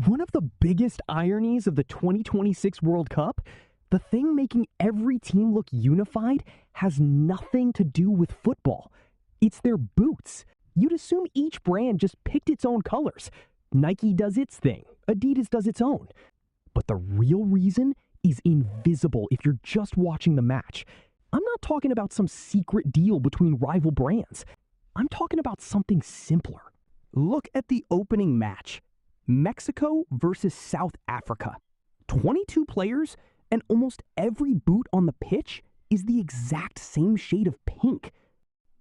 One of the biggest ironies of the 2026 World Cup, the thing making every team look unified has nothing to do with football. It's their boots. You'd assume each brand just picked its own colors. Nike does its thing, Adidas does its own. But the real reason is invisible if you're just watching the match. I'm not talking about some secret deal between rival brands. I'm talking about something simpler. Look at the opening match. Mexico versus South Africa. 22 players, and almost every boot on the pitch is the exact same shade of pink.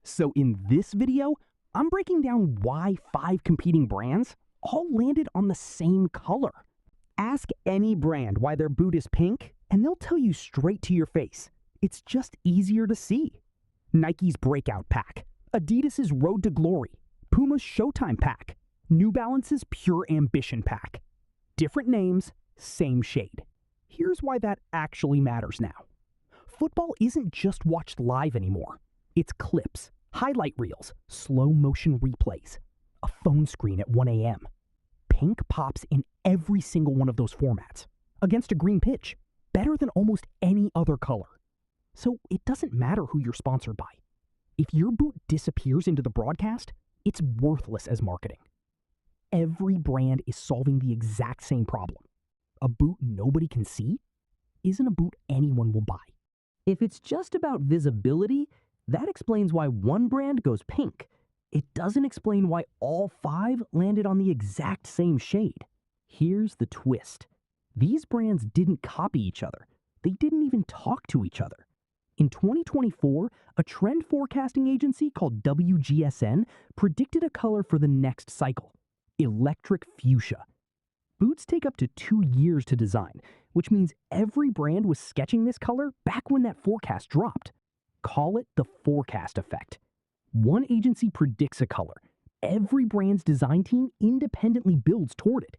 So in this video, I'm breaking down why 5 competing brands all landed on the same color. Ask any brand why their boot is pink, and they'll tell you straight to your face. It's just easier to see. Nike's Breakout Pack, Adidas's Road to Glory, Puma's Showtime Pack, New Balance's Pure Ambition Pack. Different names, same shade. Here's why that actually matters now. Football isn't just watched live anymore. It's clips, highlight reels, slow motion replays, a phone screen at 1 a.m. Pink pops in every single one of those formats. Against a green pitch, better than almost any other color. So it doesn't matter who you're sponsored by. If your boot disappears into the broadcast, it's worthless as marketing. Every brand is solving the exact same problem. A boot nobody can see isn't a boot anyone will buy. If it's just about visibility, that explains why one brand goes pink. It doesn't explain why all 5 landed on the exact same shade. Here's the twist. These brands didn't copy each other. They didn't even talk to each other. In 2024, a trend forecasting agency called WGSN predicted a color for the next cycle: electric fuchsia. Boots take up to 2 years to design, which means every brand was sketching this color back when that forecast dropped. Call it the forecast effect. One agency predicts a color. Every brand's design team independently builds toward it.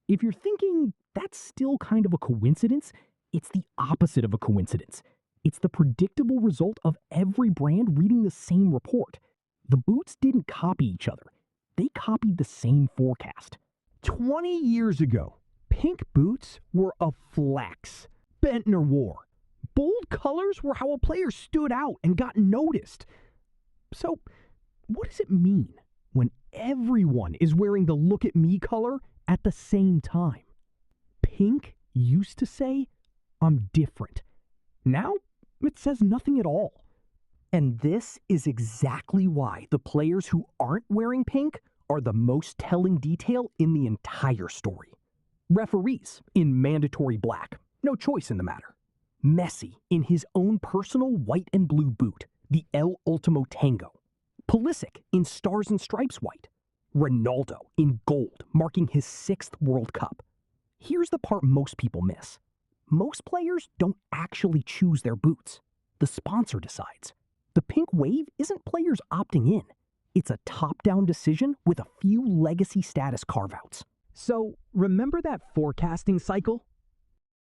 If you're thinking that's still kind of a coincidence, it's the opposite of a coincidence. It's the predictable result of every brand reading the same report. The boots didn't copy each other. They copied the same forecast. 20 years ago, pink boots were a flex. Bentner wore. Bold colors were how a player stood out and got noticed. So, what does it mean when everyone is wearing the look at me color at the same time? Pink used to say, I'm different. Now, it says nothing at all. And this is exactly why the players who aren't wearing pink are the most telling detail in the entire story. Referees in mandatory black, no choice in the matter. Messi in his own personal white and blue boot, the Último Tango. Pulisic in stars and stripes white. Ronaldo in gold, marking his 6th World Cup. Here's the part most people miss. Most players don't actually choose their boots. The sponsor decides. The pink wave isn't players opting in. It's a top-down decision with a few legacy status carve-outs. So, remember that forecasting cycle?